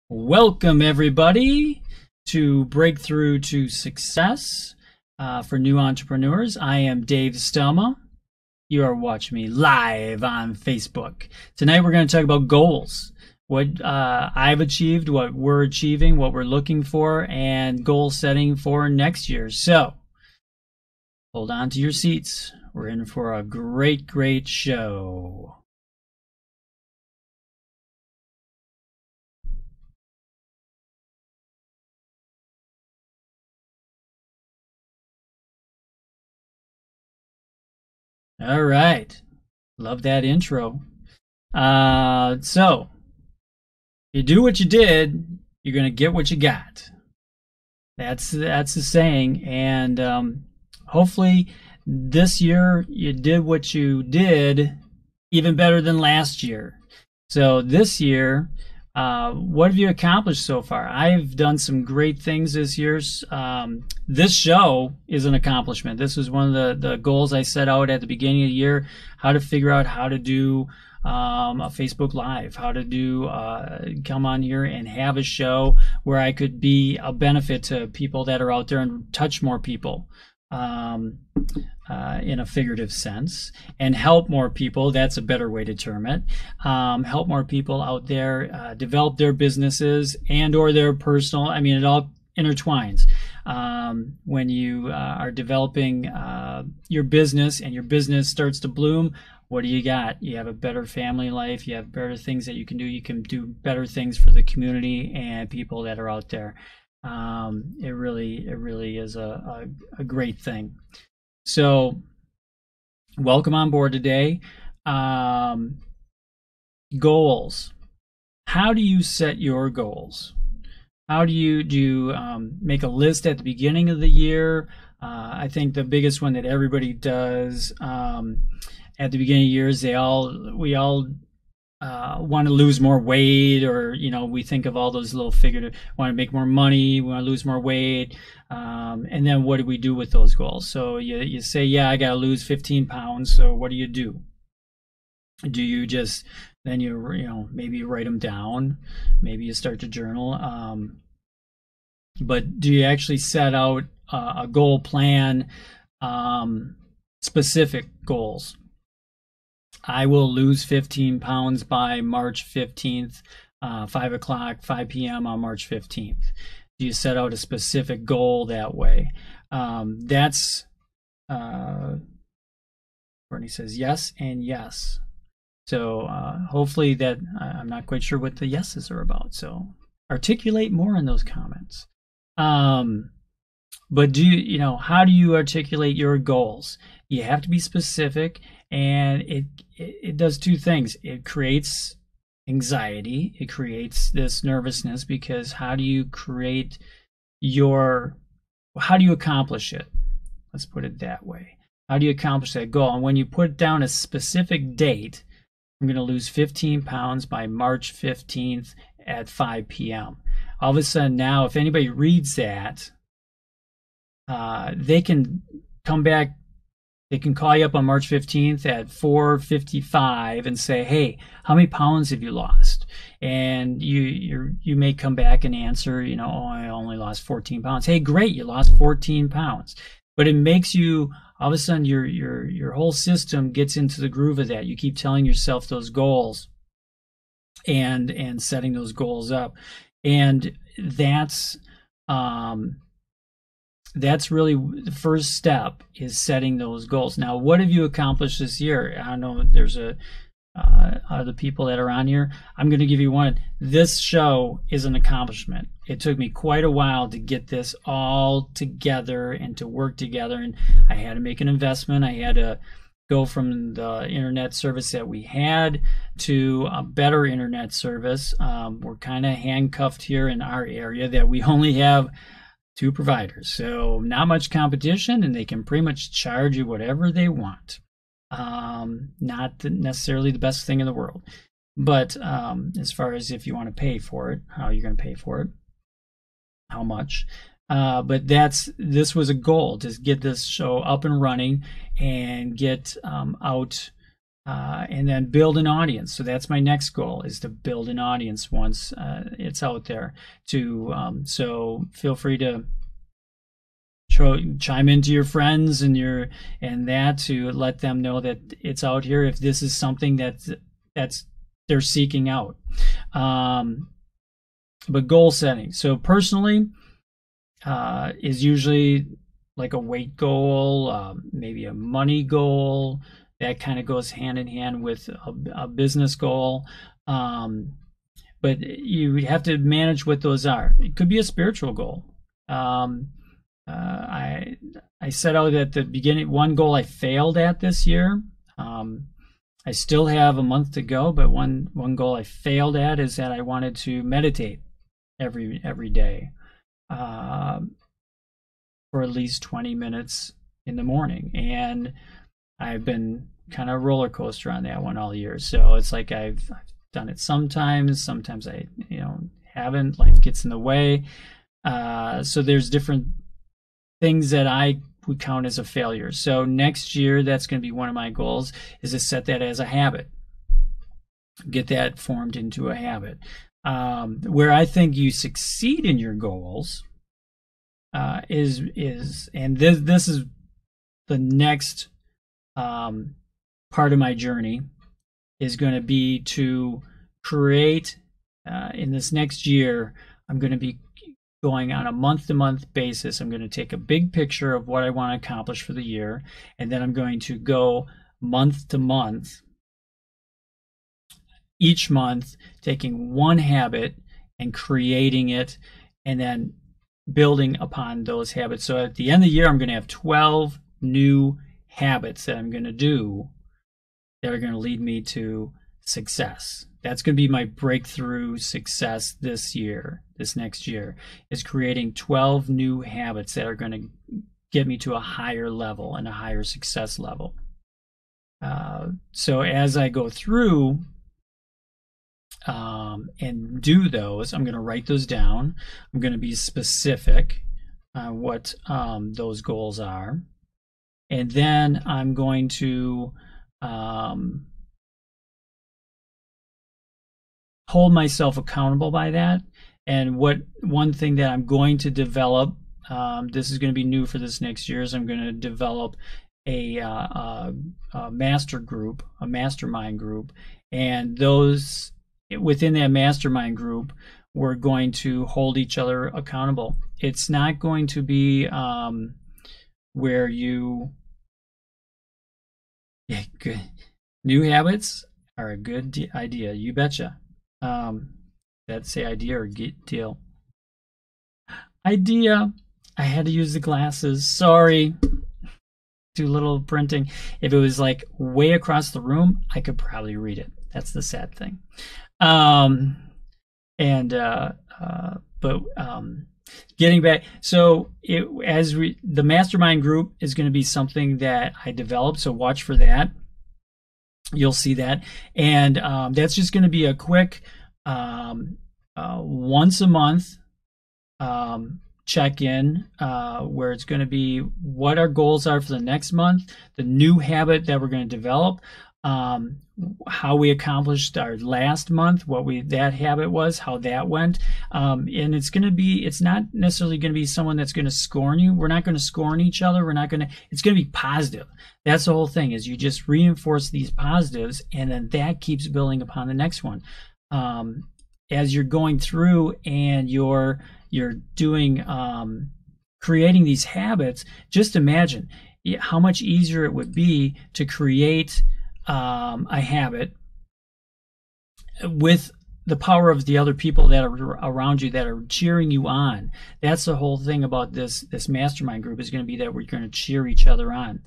Welcome, everybody, to Breakthrough to Success for new entrepreneurs. I am Dave Stelma. You are watching me live on Facebook. Tonight, we're going to talk about goals, what I've achieved, what we're achieving, what we're looking for, and goal setting for next year. So, hold on to your seats. We're in for a great, great show. All right. Love that intro. So, you do what you did, you're going to get what you got. That's the saying. And hopefully this year you did what you did even better than last year. So this year, what have you accomplished so far? I've done some great things this year. This show is an accomplishment. This was one of the goals I set out at the beginning of the year, how to figure out how to do a Facebook Live, how to do come on here and have a show where I could be a benefit to people that are out there and touch more people in a figurative sense, and help more people. That's a better way to term it. Help more people out there develop their businesses and or their personal. I mean, it all intertwines. When you are developing your business and your business starts to bloom, what do you got? You have a better family life. You have better things that you can do. You can do better things for the community and people that are out there. It really is a great thing. So, welcome on board today. Goals. How do you set your goals? How do you make a list at the beginning of the year? I think the biggest one that everybody does at the beginning of years, we all want to lose more weight, or we think of all those little figurative, want to make more money, we want to lose more weight, and then what do we do with those goals? So you say, yeah, I got to lose 15 pounds. So what do? Do you just then maybe you write them down, maybe you start to journal, but do you actually set out a goal plan, specific goals? I will lose 15 pounds by March 15th, 5 p.m. on March 15th. Do you set out a specific goal that way? That's, Bernie says yes and yes. So hopefully that, I'm not quite sure what the yeses are about. So articulate more in those comments. But how do you articulate your goals? You have to be specific, and it does two things. It creates anxiety. It creates this nervousness, because how do you accomplish it? Let's put it that way. How do you accomplish that goal? And when you put down a specific date, I'm going to lose 15 pounds by March 15th at 5 p.m. All of a sudden now, if anybody reads that, they can come back. They can call you up on March 15th at 4:55 and say, hey, how many pounds have you lost? And you may come back and answer, oh, I only lost 14 pounds. Hey, great, you lost 14 pounds. But it makes you, all of a sudden, your whole system gets into the groove of that. You keep telling yourself those goals and setting those goals up. And that's really the first step, is setting those goals. Now, what have you accomplished this year? I don't know, there's other people that are on here. I'm going to give you one. This show is an accomplishment. It took me quite a while to get this all together and to work together, and I had to make an investment. I had to go from the internet service that we had to a better internet service. We're kind of handcuffed here in our area that we only have 2 providers, so not much competition, and they can pretty much charge you whatever they want. Not necessarily the best thing in the world, but as far as if you want to pay for it, how you're going to pay for it, how much. But this was a goal, to get this show up and running and get out And then build an audience. So that's my next goal, is to build an audience once it's out there. So feel free to chime into your friends and that to let them know that it's out here if this is something that's they're seeking out. But goal setting. So personally, is usually like a weight goal, maybe a money goal. That kind of goes hand in hand with a business goal. But you have to manage what those are. It could be a spiritual goal. I set out at the beginning, one goal I failed at this year. I still have a month to go, but one goal I failed at is that I wanted to meditate every day for at least 20 minutes in the morning. And I've been kind of roller coaster on that one all year. So it's like I've done it sometimes I haven't. Life gets in the way. So there's different things that I would count as a failure. So next year, that's going to be one of my goals, is to set that as a habit. Get that formed into a habit. Where I think you succeed in your goals is and this is the next part of my journey, is going to be to create in this next year. I'm going to be going on a month-to-month basis. I'm going to take a big picture of what I want to accomplish for the year, and then I'm going to go month to month, each month, taking one habit and creating it, and then building upon those habits. So at the end of the year, I'm going to have 12 new habits that I'm going to do that are going to lead me to success. That's going to be my breakthrough success this next year, is creating 12 new habits that are going to get me to a higher level and a higher success level. So as I go through and do those, I'm going to write those down. I'm going to be specific on what those goals are. And then I'm going to hold myself accountable by that. And one thing that I'm going to develop, this is going to be new for this next year, is I'm going to develop a mastermind group. And those within that mastermind group, we're going to hold each other accountable. It's not going to be where you good. New habits are a good idea. You betcha. That's the idea or deal. Idea. I had to use the glasses. Sorry. Too little printing. If it was like way across the room, I could probably read it. That's the sad thing. Getting back, so the mastermind group is going to be something that I developed, so watch for that. You'll see that, and that's just going to be a quick once a month check-in, where it's going to be what our goals are for the next month, the new habit that we're going to develop, how we accomplished our last month, that habit was, how that went, and it's not necessarily going to be someone that's going to scorn you. We're not going to scorn each other. It's going to be positive. That's the whole thing, is you just reinforce these positives, and then that keeps building upon the next one. As you're going through and you're doing creating these habits, just imagine how much easier it would be to create a habit with the power of the other people that are around you that are cheering you on. That's the whole thing about this mastermind group, is going to be that we're going to cheer each other on.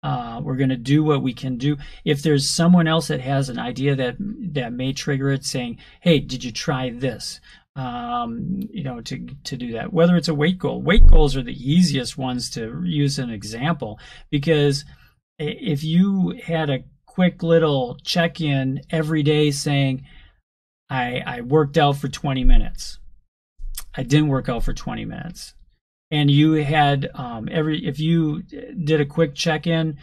We're going to do what we can do. If there's someone else that has an idea that may trigger it, saying, hey, did you try this? To do that, whether it's a weight goal. Weight goals are the easiest ones to use an example, because if you had a quick little check-in every day saying, I worked out for 20 minutes. I didn't work out for 20 minutes. And you had if you did a quick check-in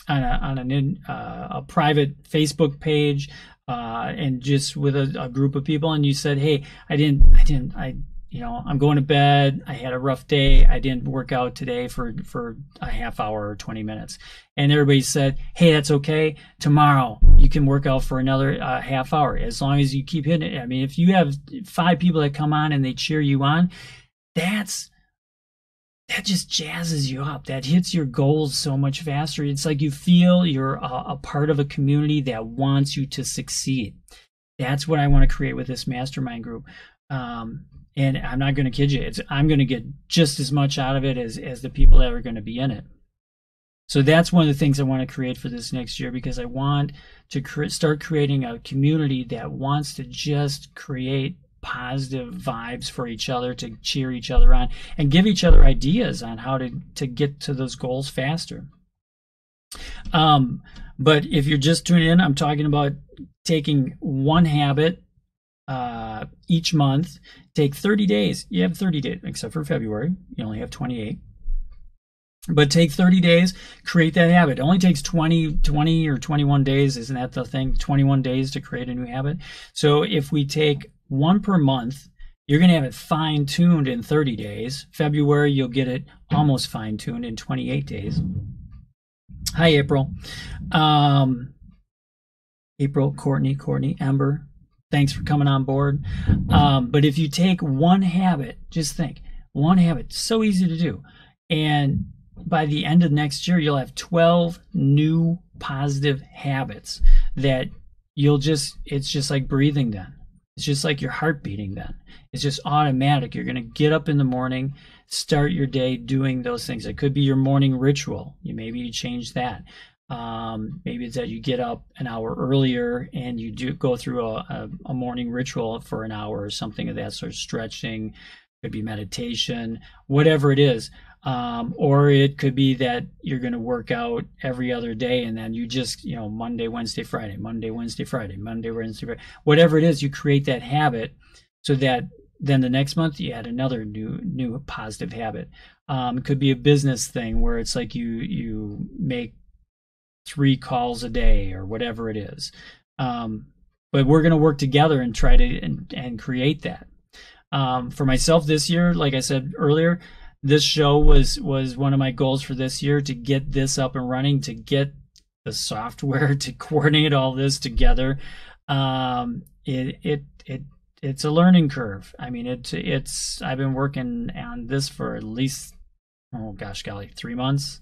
a private Facebook page, and just with a group of people, and you said, hey, I'm going to bed. I had a rough day. I didn't work out today for a half hour or 20 minutes. And everybody said, hey, that's okay. Tomorrow you can work out for another half hour, as long as you keep hitting it. I mean, if you have 5 people that come on and they cheer you on, that just jazzes you up. That hits your goals so much faster. It's like you feel you're a part of a community that wants you to succeed. That's what I want to create with this mastermind group. And I'm not going to kid you. I'm going to get just as much out of it as the people that are going to be in it. So that's one of the things I want to create for this next year, because I want to start creating a community that wants to just create positive vibes for each other, to cheer each other on, and give each other ideas on how to get to those goals faster. But if you're just tuning in, I'm talking about taking one habit each month. Take 30 days. You have 30 days, except for February. You only have 28. But take 30 days, create that habit. It only takes 20 or 21 days. Isn't that the thing? 21 days to create a new habit. So if we take one per month, you're going to have it fine-tuned in 30 days. February, you'll get it almost fine-tuned in 28 days. Hi, April. April, Courtney, Ember. Thanks for coming on board. But if you take one habit, just think, one habit, so easy to do. And by the end of next year, you'll have 12 new positive habits that it's just like breathing then. It's just like your heart beating then. It's just automatic. You're going to get up in the morning, start your day doing those things. It could be your morning ritual. Maybe you change that. Maybe it's that you get up an hour earlier and you do go through a morning ritual for an hour or something of that sort, of stretching. Could be meditation, whatever it is. Or it could be that you're going to work out every other day, and then you just, Monday, Wednesday, Friday, Monday, Wednesday, Friday, Monday, Wednesday, Friday. Whatever it is, you create that habit so that then the next month you add another new positive habit. It could be a business thing where it's like you make 3 calls a day or whatever it is. But we're going to work together and try to and create that. For myself this year, like I said earlier, this show was one of my goals for this year, to get this up and running, to get the software to coordinate all this together. It's a learning curve. I mean, I've been working on this for at least, oh gosh, golly, 3 months.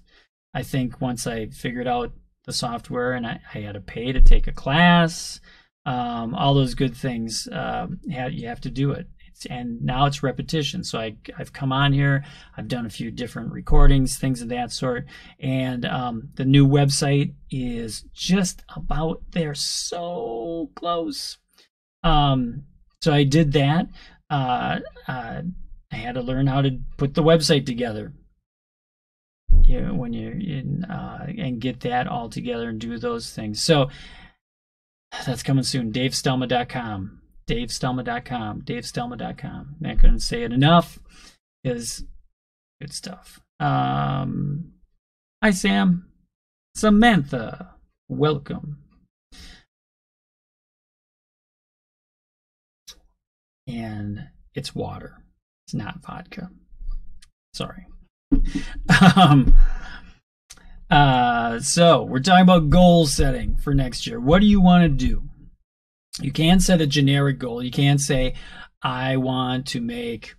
I think once I figured out the software, and I had to pay to take a class, all those good things, you have to do it. And now it's repetition. So I've come on here, I've done a few different recordings, things of that sort, and the new website is just about there, so close. So I did that. I had to learn how to put the website together. When you're in, and get that all together and do those things. So that's coming soon. DaveStelma.com. DaveStelma.com. I couldn't say it enough. Is good stuff. Hi, Sam. Samantha. Welcome. And it's water. It's not vodka. Sorry. So we're talking about goal setting for next year. What do you want to do? You can set a generic goal. You can't say, I want to make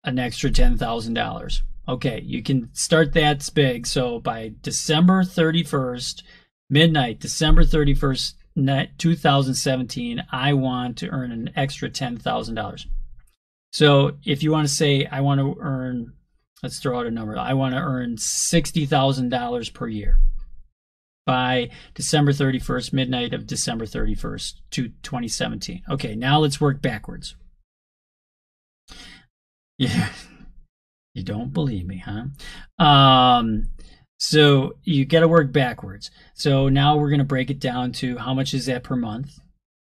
an extra $10,000. Okay, you can start that big. So by December 31st, midnight, December 31st, 2017, I want to earn an extra $10,000. So if you want to say, I want to earn, let's throw out a number, I want to earn $60,000 per year by December 31st, midnight of December 31st, 2017. Okay, now let's work backwards. Yeah, you don't believe me, huh? So you got to work backwards. So now we're going to break it down to how much is that per month?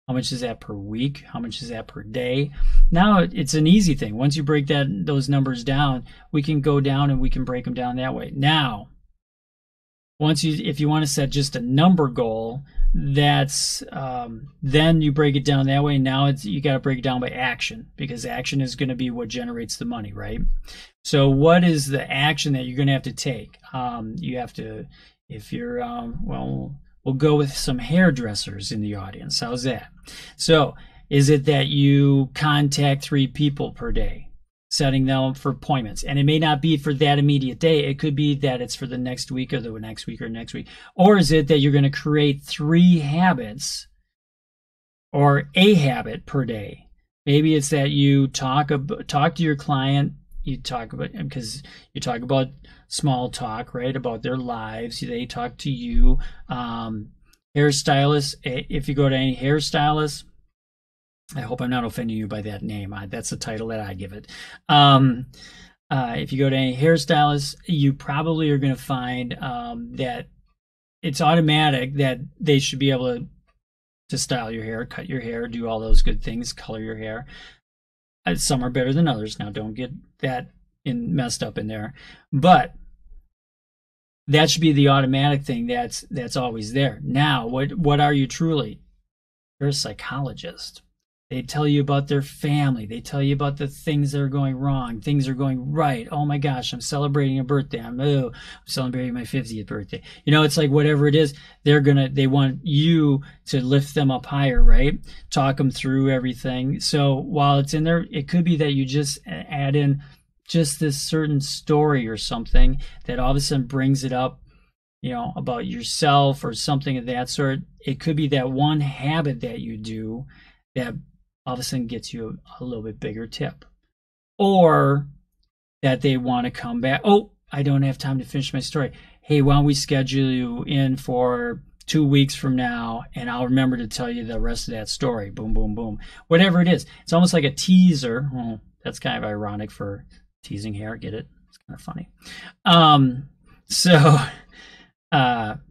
How much is that per week? How much is that per day? Now it's an easy thing. Once you break those numbers down, we can go down and we can break them down that way. Now, if you want to set just a number goal, that's then you break it down that way. Now you got to break it down by action, because action is going to be what generates the money, right? So what is the action that you're going to have to take? You have to, if you're well, we'll go with some hairdressers in the audience. How's that? So is it that you contact 3 people per day, setting them up for appointments? And it may not be for that immediate day. It could be that it's for the next week or the next week or next week. Or is it that you're going to create 3 habits or a habit per day? Maybe it's that you talk to your client. You talk about, because you talk about small talk, right? About their lives. They talk to you. Hairstylists, if you go to any hairstylist, I hope I'm not offending you by that name. That's the title that I give it. If you go to any hairstylist, you probably are going to find that it's automatic that they should be able to style your hair, cut your hair, do all those good things, color your hair. Some are better than others. Now, don't get that messed up in there. But that should be the automatic thing that's always there. Now, what are you truly? You're a psychologist. They tell you about their family. They tell you about the things that are going wrong. Things are going right. Oh my gosh, I'm celebrating a birthday. I'm celebrating my 50th birthday. You know, it's like whatever it is, they want you to lift them up higher, right? Talk them through everything. So while it's in there, it could be that you just add in just this certain story or something that all of a sudden brings it up, you know, about yourself or something of that sort. It could be that one habit that you do that all of a sudden gets you a little bit bigger tip. Or that they want to come back. Oh, I don't have time to finish my story. Hey, why don't we schedule you in for 2 weeks from now, and I'll remember to tell you the rest of that story. Boom, boom, boom. Whatever it is. It's almost like a teaser. Oh, that's kind of ironic for teasing hair. Get it? It's kind of funny.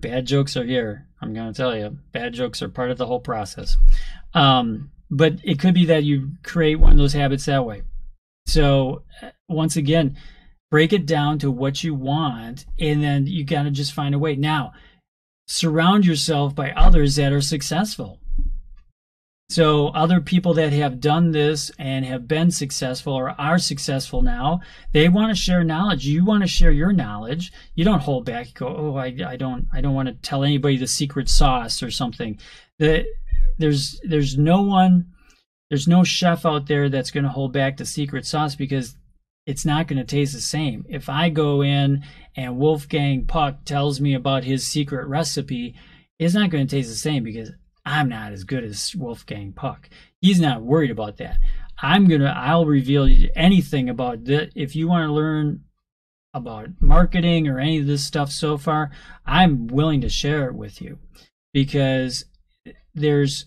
Bad jokes are here. I'm going to tell you. Bad jokes are part of the whole process. But it could be that you create one of those habits that way. So once again, break it down to what you want, and then you got to just find a way. Now, surround yourself by others that are successful. So other people that have done this and have been successful or are successful now, they want to share knowledge. You want to share your knowledge. You don't hold back. You go, oh, I don't want to tell anybody the secret sauce or something. There's no chef out there that's going to hold back the secret sauce, because it's not going to taste the same. If I go in and Wolfgang Puck tells me about his secret recipe, it's not going to taste the same, because I'm not as good as Wolfgang Puck. He's not worried about that. I'll reveal anything about that. If you want to learn about marketing or any of this stuff so far, I'm willing to share it with you, because there's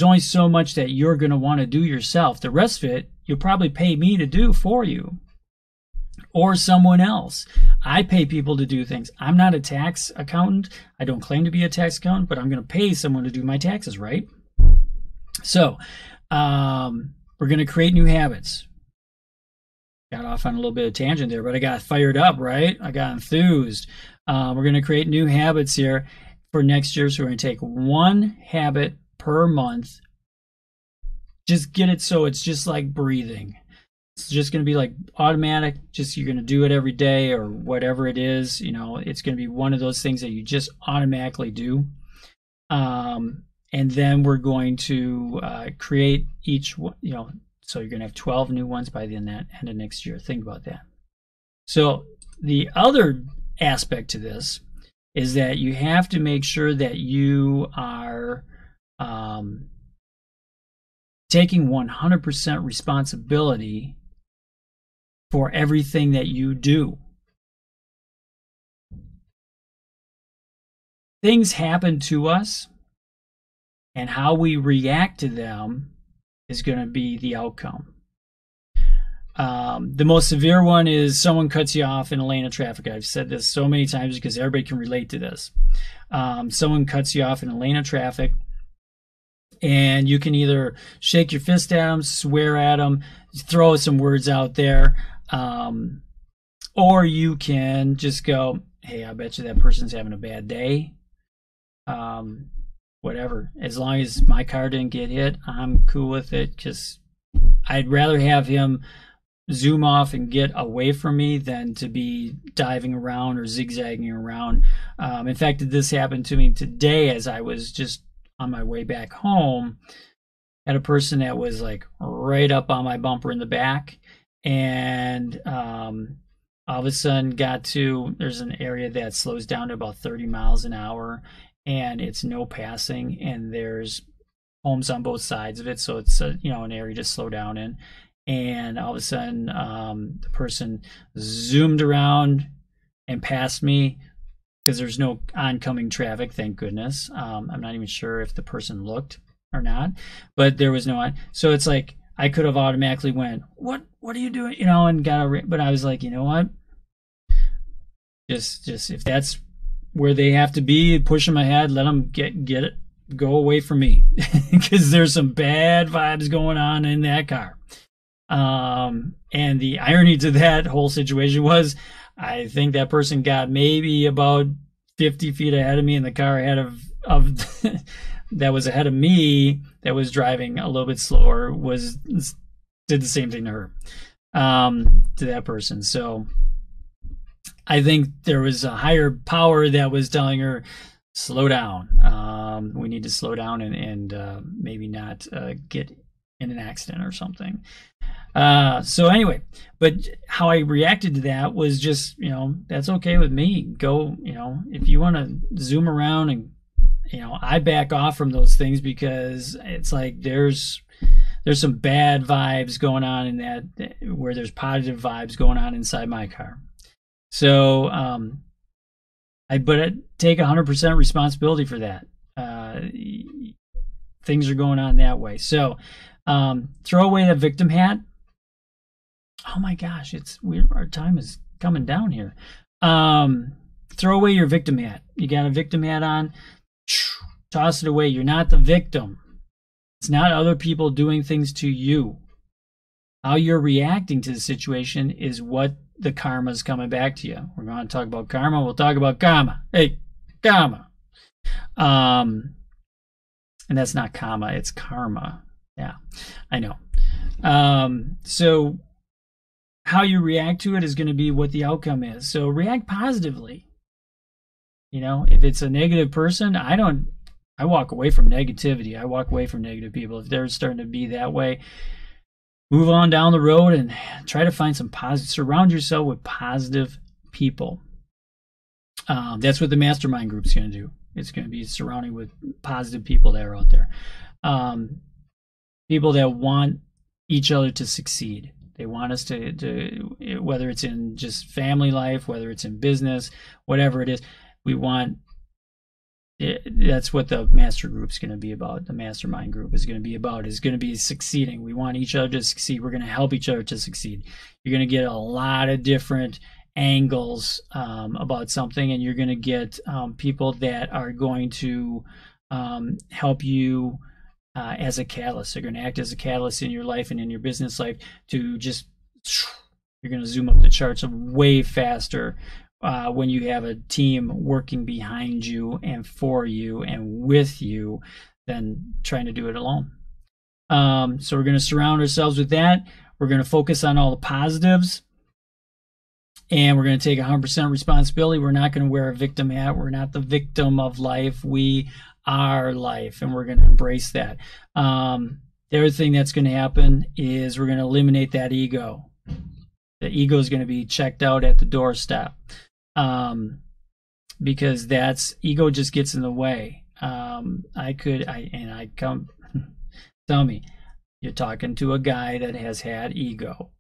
only so much that you're going to want to do yourself. The rest of it, you'll probably pay me to do for you, or someone else. I pay people to do things. I'm not a tax accountant. I don't claim to be a tax accountant, but I'm going to pay someone to do my taxes, right? So we're going to create new habits. Got off on a little bit of tangent there, but I got fired up, right? I got enthused. We're going to create new habits here for next year. So we're going to take one habit per month. Just get it so it's just like breathing. It's just going to be like automatic. Just you're going to do it every day or whatever it is. You know, it's going to be one of those things that you just automatically do. And then we're going to create each one, you know, so you're going to have 12 new ones by the end of next year. Think about that. So the other aspect to this is that you have to make sure that you are taking 100% responsibility for everything that you do. Things happen to us, and how we react to them is going to be the outcome. The most severe one is someone cuts you off in a lane of traffic. I've said this so many times because everybody can relate to this. Someone cuts you off in a lane of traffic, and you can either shake your fist at them, swear at them, throw some words out there, or you can just go, hey, I bet you that person's having a bad day. Um, Whatever. As long as my car didn't get hit, I'm cool with it, because I'd rather have him zoom off and get away from me than to be diving around or zigzagging around. In fact, this happened to me today as I was just on my way back home. Had a person that was like right up on my bumper in the back, and all of a sudden there's an area that slows down to about 30 miles an hour, and it's no passing, and there's homes on both sides of it, so it's an area to slow down in. And all of a sudden, the person zoomed around and passed me, because there's no oncoming traffic, thank goodness. I'm not even sure if the person looked or not, but there was no. So it's like I could have automatically went, "What are you doing?" And got a. But I was like, you know what? Just if that's where they have to be, push them ahead, let them get it, go away from me, because there's some bad vibes going on in that car. And the irony to that whole situation was, I think that person got maybe about 50 feet ahead of me, and the car ahead of that was ahead of me, that was driving a little bit slower, did the same thing to her, to that person. So I think there was a higher power that was telling her, slow down. We need to slow down and maybe not get in an accident or something. So anyway, but how I reacted to that was just, that's okay with me. Go, if you want to zoom around, and, I back off from those things, because it's like there's some bad vibes going on in that, where there's positive vibes going on inside my car. So, I take 100% responsibility for that. Things are going on that way. So, throw away the victim hat. Oh my gosh, our time is coming down here. Throw away your victim hat. You got a victim hat on, toss it away. You're not the victim. It's not other people doing things to you. How you're reacting to the situation is what the karma is coming back to you. We're going to talk about karma. We'll talk about karma. Hey, karma. And that's not karma, it's karma. Yeah, I know. So how you react to it is going to be what the outcome is. So react positively. If it's a negative person, I walk away from negativity. I walk away from negative people. If they're starting to be that way, move on down the road and try to find some positive. Surround yourself with positive people. That's what the mastermind group's going to do. It's going to be surrounding with positive people that are out there. People that want each other to succeed. They want us to, whether it's in just family life, whether it's in business, whatever it is, we want. That's what the master group's going to be about. The mastermind group is going to be about. Is going to be succeeding. We want each other to succeed. We're going to help each other to succeed. You're going to get a lot of different angles about something, and you're going to get people that are going to help you as a catalyst. They're going to act as a catalyst in your life and in your business life to just, you're going to zoom up the charts way faster when you have a team working behind you and for you and with you than trying to do it alone. So we're going to surround ourselves with that. We're going to focus on all the positives, and we're going to take 100% responsibility. We're not going to wear a victim hat. We're not the victim of life. We are life, and we're going to embrace that. The other thing that's going to happen is we're going to eliminate that ego. The ego is going to be checked out at the doorstep, because ego just gets in the way. Tell me, you're talking to a guy that has had ego.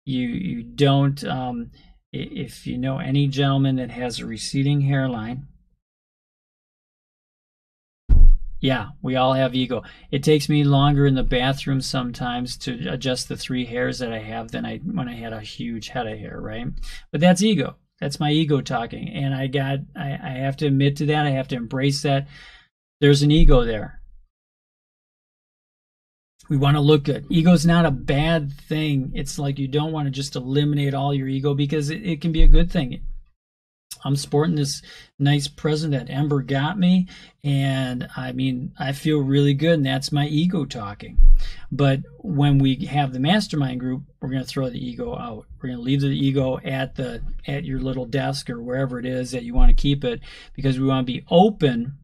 You don't, if you know any gentleman that has a receding hairline, yeah, we all have ego. It takes me longer in the bathroom sometimes to adjust the 3 hairs that I have than when I had a huge head of hair, right? But that's ego. That's my ego talking, and I have to admit to that. I have to embrace that. There's an ego there. We want to look good. Ego's not a bad thing. It's like you don't want to just eliminate all your ego, because it can be a good thing. I'm sporting this nice present that Ember got me, and I mean, I feel really good, and that's my ego talking. But when we have the mastermind group, we're going to throw the ego out. We're going to leave the ego at your little desk or wherever it is that you want to keep it, because we want to be open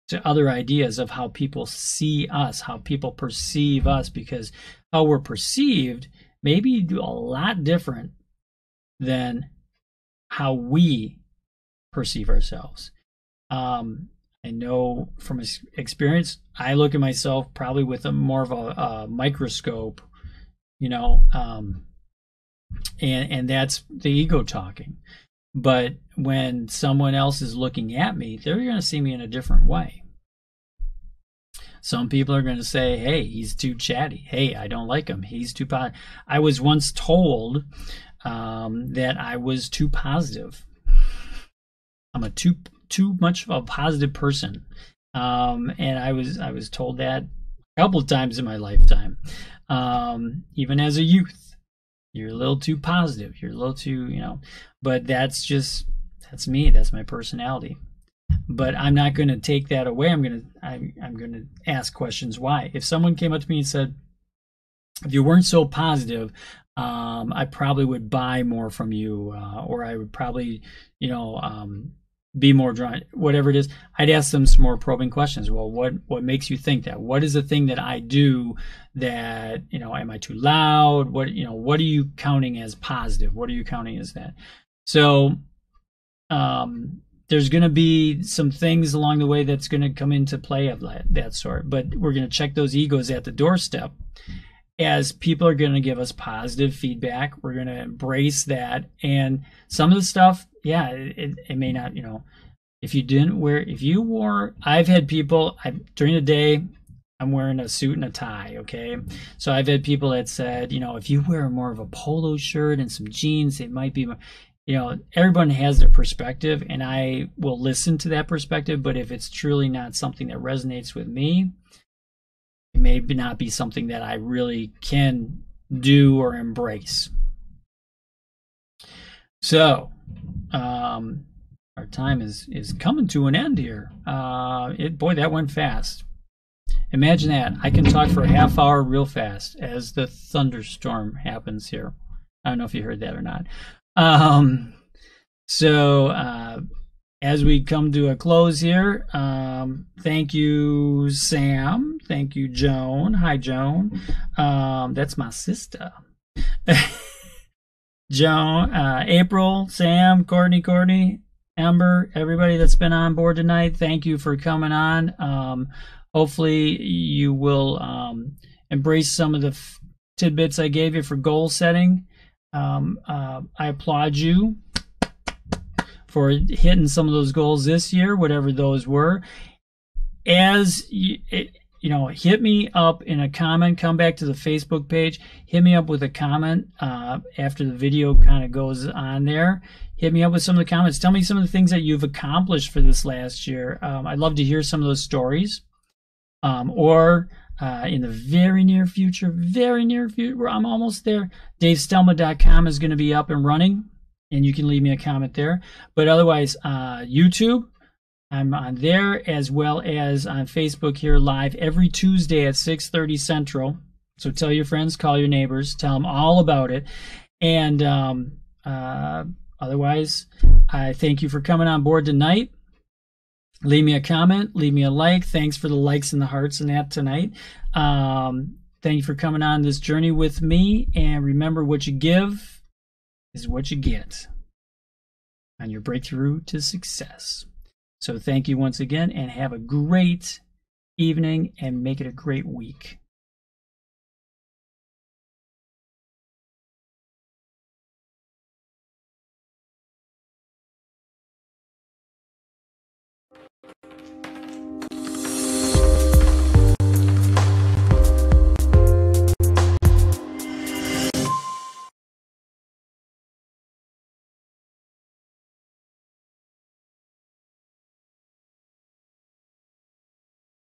to other ideas of how people see us, how people perceive us, because how we're perceived may be a lot different than how we perceive ourselves. I know from experience, I look at myself probably with a more of a microscope, you know, and that's the ego talking. But when someone else is looking at me, they're going to see me in a different way. Some people are going to say, hey, he's too chatty. Hey, I don't like him. He's too positive. I was once told that I was too positive. I'm a too much of a positive person. And I was told that a couple of times in my lifetime. Even as a youth, you're a little too positive. You're a little too, you know, but that's me. That's my personality. But I'm not going to take that away. I'm going to ask questions. Why? If someone came up to me and said, if you weren't so positive, I probably would buy more from you, or I would probably, you know, be more drawn, whatever it is. I'd ask them some more probing questions. Well, what makes you think that? What is the thing that I do that, you know, am I too loud? What are you counting as positive? What are you counting as that? So, there's going to be some things along the way that's going to come into play of that sort, but we're going to check those egos at the doorstep. As people are going to give us positive feedback, we're going to embrace that. And some of the stuff, yeah, it may not, you know, if you wore, I've had people, during the day, I'm wearing a suit and a tie, okay? So I've had people that said, you know, if you wear more of a polo shirt and some jeans, it might be more, you know, everyone has their perspective, and I will listen to that perspective, but if it's truly not something that resonates with me, it may not be something that I really can do or embrace. So, our time is coming to an end here. Boy, that went fast. Imagine that. I can talk for a half hour real fast as the thunderstorm happens here. I don't know if you heard that or not. As we come to a close here, thank you, Sam. Thank you, Joan. Hi, Joan. That's my sister. Joan, April, Sam, Courtney, Amber, everybody that's been on board tonight, thank you for coming on. Hopefully you will embrace some of the tidbits I gave you for goal setting. I applaud you for hitting some of those goals this year, whatever those were. As you know, hit me up in a comment. Come back to the Facebook page. Hit me up with a comment after the video kind of goes on there. Hit me up with some of the comments. Tell me some of the things that you've accomplished for this last year. I'd love to hear some of those stories. Or in the very near future, I'm almost there, DaveStelma.com is going to be up and running, and you can leave me a comment there. But otherwise, YouTube, I'm on there, as well as on Facebook here live every Tuesday at 6:30 Central. So tell your friends, call your neighbors, tell them all about it. And otherwise, I thank you for coming on board tonight. Leave me a comment, leave me a like. Thanks for the likes and the hearts and that tonight. Thank you for coming on this journey with me. And remember, what you give is what you get on your breakthrough to success. So thank you once again, and have a great evening, and make it a great week.